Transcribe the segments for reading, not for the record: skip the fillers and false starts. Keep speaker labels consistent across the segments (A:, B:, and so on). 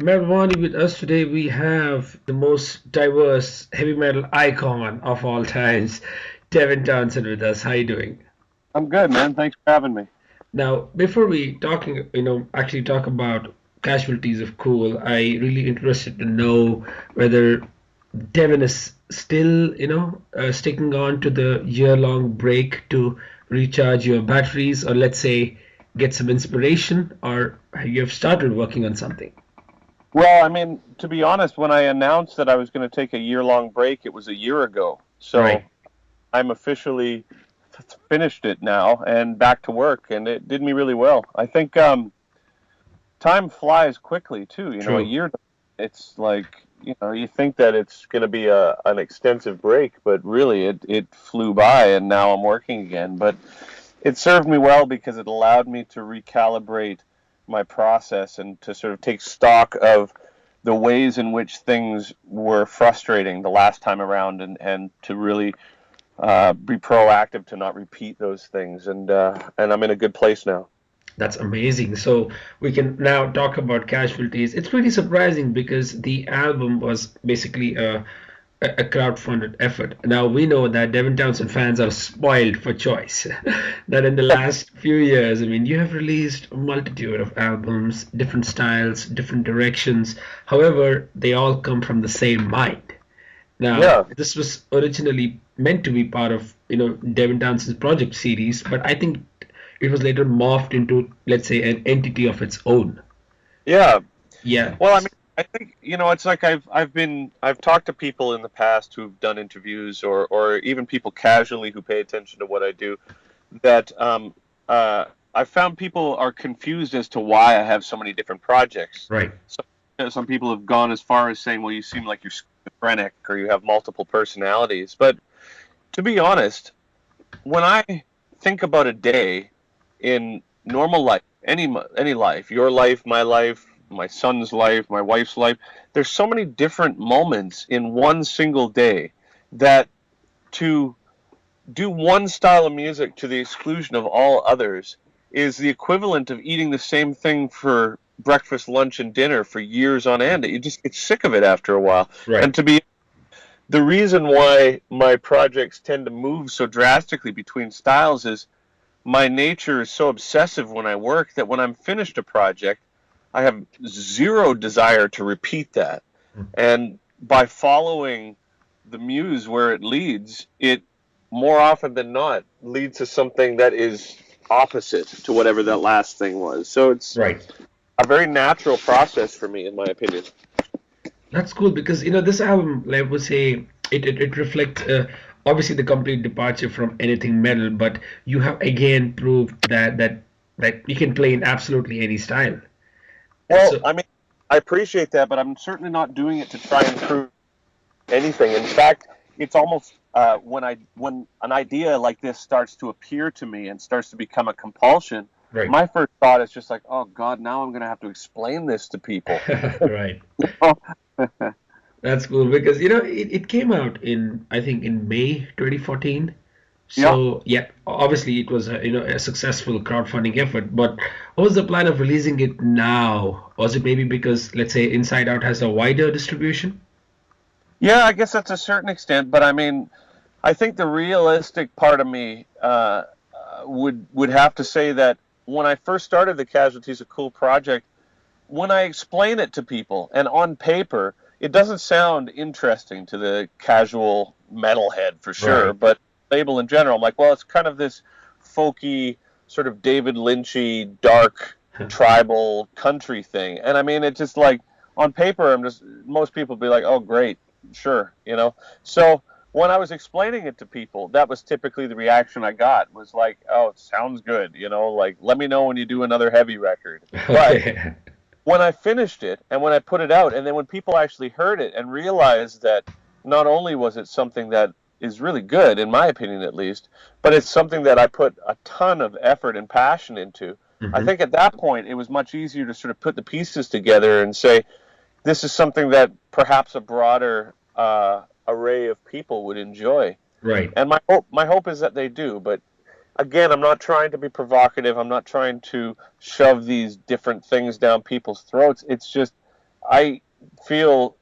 A: Metal Wani, with us today, we have the most diverse heavy metal icon of all times, Devin Townsend, with us. How you doing?
B: I'm good, man. Thanks for having me.
A: Now, before we talking, actually talk about Casualties of Cool, I really interested to know whether Devin is still, sticking on to the year-long break to recharge your batteries, or let's say get some inspiration, or you have started working on something.
B: Well, I mean, to be honest, when I announced that I was going to take a year-long break, it was a year ago.
A: Right.
B: So I'm officially finished it now and back to work, and it did me really well. I think time flies quickly too. A
A: True.
B: year. It's like you think that it's going to be an extensive break, but really it flew by, and now I'm working again. But it served me well because it allowed me to recalibrate my process and to sort of take stock of the ways in which things were frustrating the last time around, and to really be proactive to not repeat those things. And I'm in a good place now.
A: That's amazing. So we can now talk about Casualties. It's pretty surprising because the album was basically a crowd-funded effort. Now we know that Devin Townsend fans are spoiled for choice. That in the last few years, I mean, you have released a multitude of albums, different styles, different directions. However, they all come from the same mind. Now,
B: Yeah.
A: this was originally meant to be part of, Devin Townsend's project series, but I think it was later morphed into, let's say, an entity of its own.
B: Yeah.
A: Yeah,
B: Well, I mean, I think it's like I've talked to people in the past who've done interviews, or even people casually who pay attention to what I do, that I found people are confused as to why I have so many different projects.
A: right.
B: So some people have gone as far as saying, "Well, you seem like you're schizophrenic or you have multiple personalities." But to be honest, when I think about a day in normal life, any life, your life, my son's life, my wife's life, there's so many different moments in one single day that to do one style of music to the exclusion of all others is the equivalent of eating the same thing for breakfast, lunch, and dinner for years on end. You just get sick of it after a while.
A: Right.
B: And to be the reason why my projects tend to move so drastically between styles is my nature is so obsessive when I work that when I'm finished a project, I have zero desire to repeat that. And by following the muse where it leads, it more often than not leads to something that is opposite to whatever that last thing was. So it's
A: Right.
B: a very natural process for me, in my opinion.
A: That's cool because this album, like I would say, it reflects obviously the complete departure from anything metal, but you have again proved that you can play in absolutely any style.
B: Well,
A: So
B: I mean, I appreciate that, but I'm certainly not doing it to try and prove anything. In fact, it's almost when an idea like this starts to appear to me and starts to become a compulsion,
A: right.
B: my first thought is just like, oh God, now I'm going to have to explain this to people.
A: Right. That's cool because it came out in I think in May 2014.
B: Yeah.
A: So yeah, obviously it was a successful crowdfunding effort. But what was the plan of releasing it now? Was it maybe because let's say Inside Out has a wider distribution?
B: Yeah, I guess that's a certain extent, but I mean, I think the realistic part of me would have to say that when I first started the Casualties of Cool project, when I explain it to people and on paper, it doesn't sound interesting to the casual metalhead for sure,
A: Right.
B: but label in general, I'm like, well, it's kind of this folky, sort of David Lynchy, dark, tribal country thing. And I mean, it's just like on paper, most people be like, oh, great, sure. So when I was explaining it to people, that was typically the reaction I got was like, oh, it sounds good, like let me know when you do another heavy record. But
A: Okay.
B: when I finished it and when I put it out, and then when people actually heard it and realized that not only was it something that is really good, in my opinion at least, but it's something that I put a ton of effort and passion into, I
A: Hmm.
B: think at that point it was much easier to sort of put the pieces together and say, this is something that perhaps a broader array of people would enjoy.
A: Right.
B: And my hope is that they do, but again, I'm not trying to be provocative. I'm not trying to shove these different things down people's throats. It's just I feel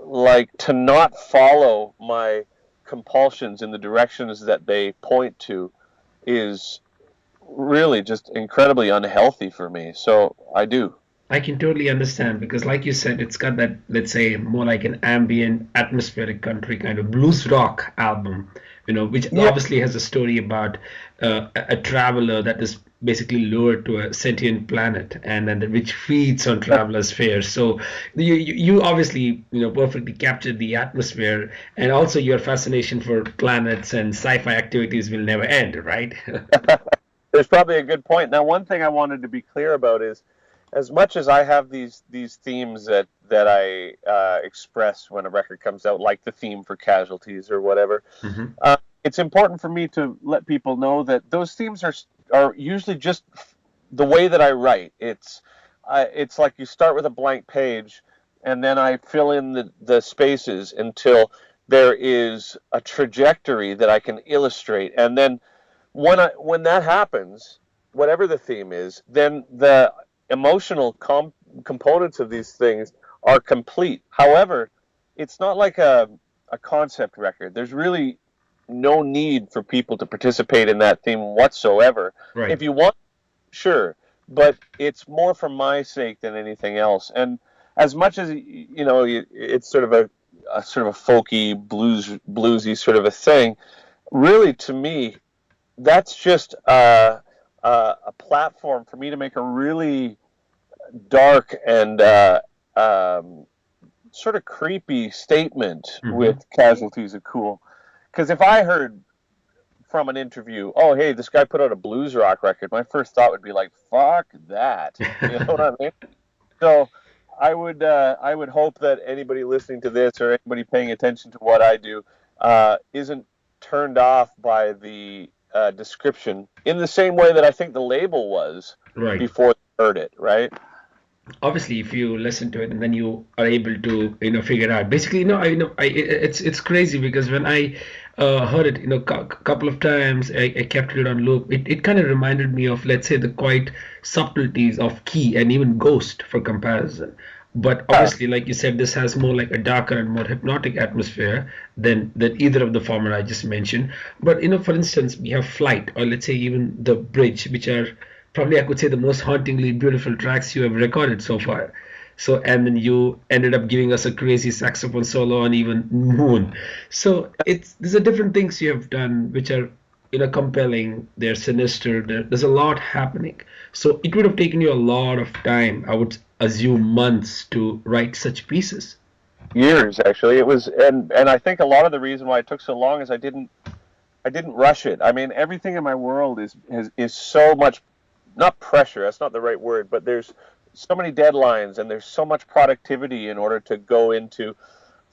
B: like to not follow my compulsions in the directions that they point to is really just incredibly unhealthy for me. So I do.
A: I can totally understand because, like you said, it's got that, let's say, more like an ambient, atmospheric country kind of blues rock album, which
B: Yeah,
A: obviously has a story about a traveler that is basically lured to a sentient planet and then which feeds on travelers' fares. So you obviously, perfectly captured the atmosphere, and also your fascination for planets and sci-fi activities will never end, right?
B: there's probably a good point. Now, one thing I wanted to be clear about is, as much as I have these themes that I express when a record comes out, like the theme for Casualties or whatever,
A: Hmm.
B: it's important for me to let people know that those themes are usually just the way that I write. It's like you start with a blank page, and then I fill in the spaces until there is a trajectory that I can illustrate, and then when that happens, whatever the theme is, then the emotional components of these things are complete. However, it's not like a concept record. There's really no need for people to participate in that theme whatsoever.
A: Right.
B: If you want, sure, but it's more for my sake than anything else. And as much as it's sort of a sort of a folky bluesy sort of a thing. Really, to me, that's just a platform for me to make a really dark and sort of creepy statement
A: Hmm.
B: with Casualties of Cool. Because if I heard from an interview, oh, hey, this guy put out a blues rock record, my first thought would be like, fuck that. You know what I mean? So I would hope that anybody listening to this or anybody paying attention to what I do isn't turned off by the description in the same way that I think the label was
A: Right.
B: before they heard it, right?
A: Obviously, if you listen to it and then you are able to figure out, basically, it's crazy because when I heard it, couple of times, I kept it on loop. It kind of reminded me of, let's say, the quite subtleties of Key and even Ghost for comparison. But
B: Yeah.
A: obviously, like you said, this has more like a darker and more hypnotic atmosphere than either of the former I just mentioned. But for instance, we have Flight, or let's say even The Bridge, which are probably, I could say, the most hauntingly beautiful tracks you have recorded so far. So, and then you ended up giving us a crazy saxophone solo on even Moon. So these are different things you have done which are compelling. They're sinister. There's a lot happening. So it would have taken you a lot of time, I would assume months, to write such pieces.
B: Years, actually. It was, and I think a lot of the reason why it took so long is I didn't rush it. I mean, everything in my world is so much, not pressure, that's not the right word, but there's so many deadlines and there's so much productivity in order to go into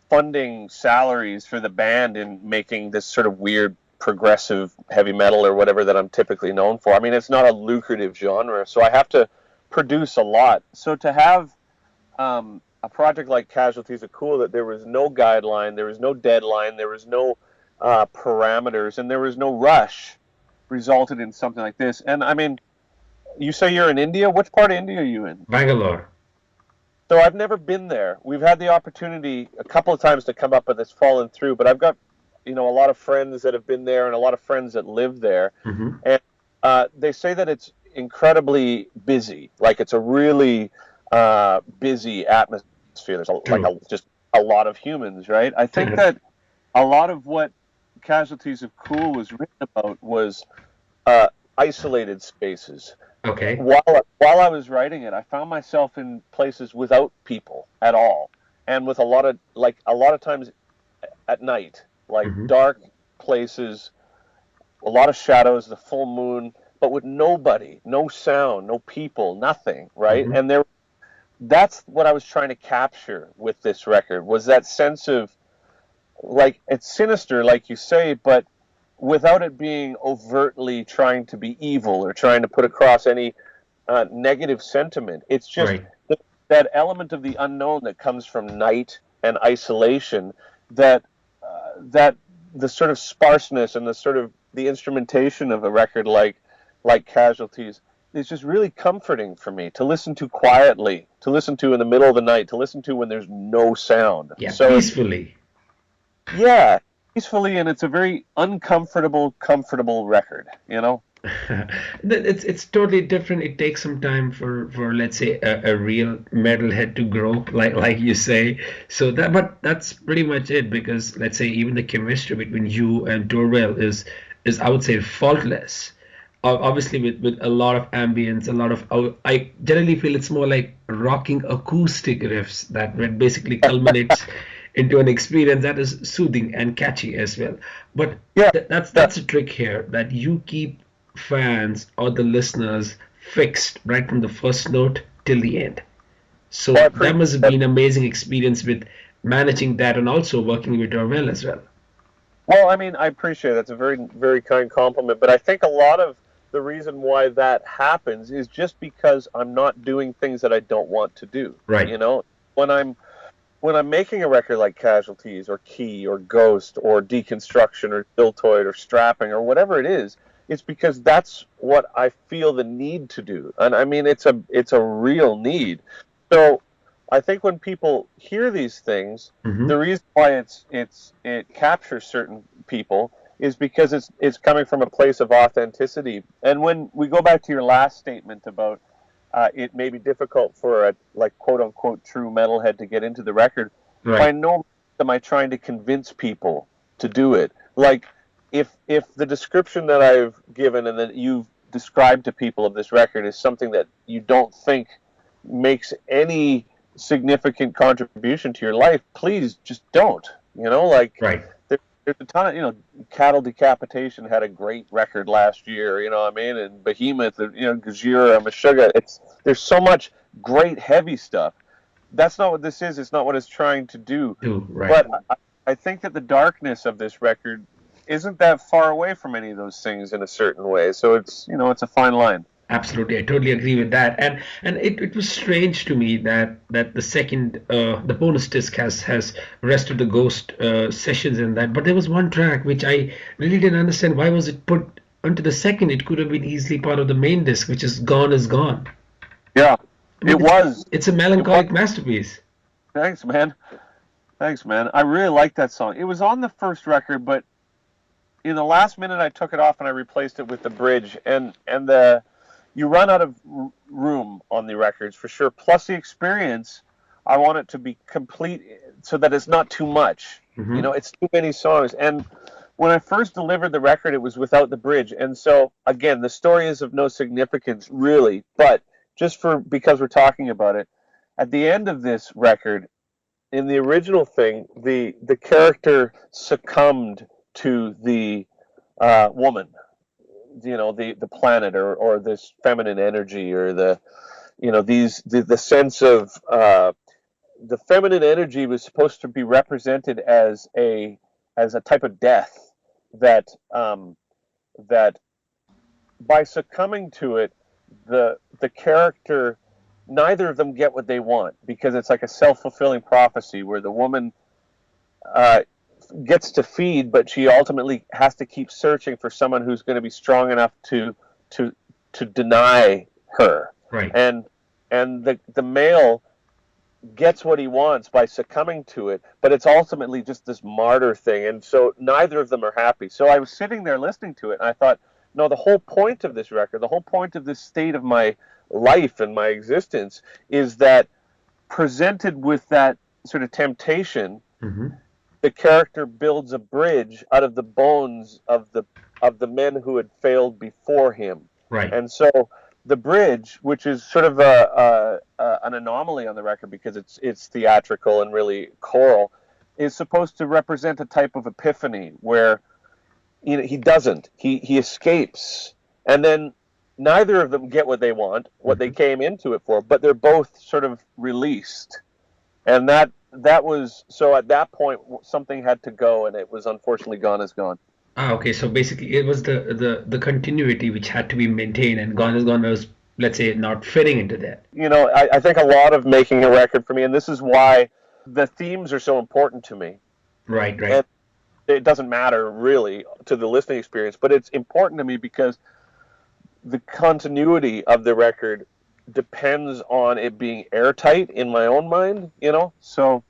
B: funding salaries for the band and making this sort of weird progressive heavy metal or whatever that I'm typically known for. I mean, it's not a lucrative genre, so I have to produce a lot. So to have a project like Casualties of Cool, that there was no guideline, there was no deadline, there was no parameters, and there was no rush, resulted in something like this. And I mean, you say you're in India. Which part of India are you in?
A: Bangalore.
B: So I've never been there. We've had the opportunity a couple of times to come up, but it's fallen through. But I've got, a lot of friends that have been there and a lot of friends that live there,
A: Hmm.
B: and they say that it's incredibly busy. Like it's a really busy atmosphere. There's
A: True.
B: just a lot of humans, right? I think that a lot of what Casualties of Cool was written about was uh, isolated spaces.
A: Okay.
B: While I was writing it, I found myself in places without people at all, and with a lot of times at night, like
A: Hmm.
B: dark places, a lot of shadows, the full moon, but with nobody, no sound, no people, nothing, right?
A: Hmm.
B: And that's what I was trying to capture with this record, was that sense of, like, it's sinister, like you say, but without it being overtly trying to be evil or trying to put across any negative sentiment. It's just
A: Right.
B: that element of the unknown that comes from night and isolation, that the sort of sparseness and the sort of the instrumentation of a record like Casualties is just really comforting for me to listen to quietly, to listen to in the middle of the night, to listen to when there's no sound.
A: Yeah,
B: So
A: peacefully.
B: yeah, peacefully, and it's a very uncomfortable, comfortable record, you know?
A: It's totally different. It takes some time for let's say a real metalhead to grow, like you say. So that, but that's pretty much it, because let's say even the chemistry between you and Dorwell is I would say faultless. Obviously with a lot of ambience, a lot of I generally feel it's more like rocking acoustic riffs that basically culminates into an experience that is soothing and catchy as well. But
B: Yeah, yeah.
A: that's a trick here, that you keep fans or the listeners fixed right from the first note till the end.
B: Well, I
A: So that
B: appreciate
A: must have
B: that.
A: been an amazing experience with managing that and also working with Dorwell as well.
B: Well, I mean, I appreciate it. That's a very, very kind compliment. But I think a lot of the reason why that happens is just because I'm not doing things that I don't want to do.
A: Right.
B: You know, when I'm making a record like Casualties or Key or Ghost or Deconstruction or Diltoid or Strapping or whatever it is, it's because that's what I feel the need to do. And I mean, it's a real need. So I think when people hear these things,
A: Mm-hmm.
B: the reason why it captures certain people is because it's coming from a place of authenticity. And when we go back to your last statement about it may be difficult for a like quote unquote true metalhead to get into the record, by
A: Right.
B: no means am I trying to convince people to do it. Like if the description that I've given and that you've described to people of this record is something that you don't think makes any significant contribution to your life, please just don't. You know, like
A: Right.
B: there's a ton of, Cattle Decapitation had a great record last year, you know what I mean? And Behemoth, Gajira, Meshuggah. There's so much great heavy stuff. That's not what this is. It's not what it's trying to do.
A: Too. Right.
B: But I think that the darkness of this record isn't that far away from any of those things in a certain way. So it's a fine line.
A: Absolutely, I totally agree with that. And it was strange to me that the second the bonus disc has rest of the Ghost sessions in that, but there was one track which I really didn't understand, why was it put onto the second. It could have been easily part of the main disc, which is Gone is Gone.
B: Yeah,
A: I
B: it
A: mean,
B: was.
A: it's a
B: It was.
A: melancholic masterpiece.
B: Thanks, man. Thanks, man. I really like that song. It was on the first record, but in the last minute, I took it off and I replaced it with the bridge. And the you run out of room on the records for sure. Plus the experience, I want it to be complete so that it's not too much.
A: Hmm.
B: It's too many songs. And when I first delivered the record, it was without the bridge. And so again, the story is of no significance really, but just because we're talking about it, at the end of this record, in the original thing, the character succumbed to the woman, the planet or this feminine energy or the sense of the feminine energy was supposed to be represented as a type of death that by succumbing to it, the character, neither of them get what they want because it's like a self-fulfilling prophecy where the woman uh, gets to feed, but she ultimately has to keep searching for someone who's going to be strong enough to to deny her,
A: Right.
B: and the male gets what he wants by succumbing to it, but it's ultimately just this martyr thing, and so neither of them are happy. So I was sitting there listening to it, and I thought, no, the whole point of this record, the whole point of this state of my life and my existence is that presented with that sort of temptation,
A: Hmm.
B: the character builds a bridge out of the bones of the men who had failed before him.
A: Right.
B: And so the bridge, which is sort of an anomaly on the record because it's theatrical and really choral, is supposed to represent a type of epiphany where he doesn't. He escapes, and then neither of them get what they want, what they
A: Hmm.
B: came into it for, but they're both sort of released, and that was so. At that point, something had to go, and it was unfortunately Gone is Gone.
A: Ah, okay. So basically, it was the continuity which had to be maintained, and Gone is Gone was, let's say, not fitting into that.
B: I think a lot of making a record for me, and this is why the themes are so important to me,
A: Right. Right.
B: and it doesn't matter really to the listening experience, but it's important to me because the continuity of the record depends on it being airtight in my own mind, you know? So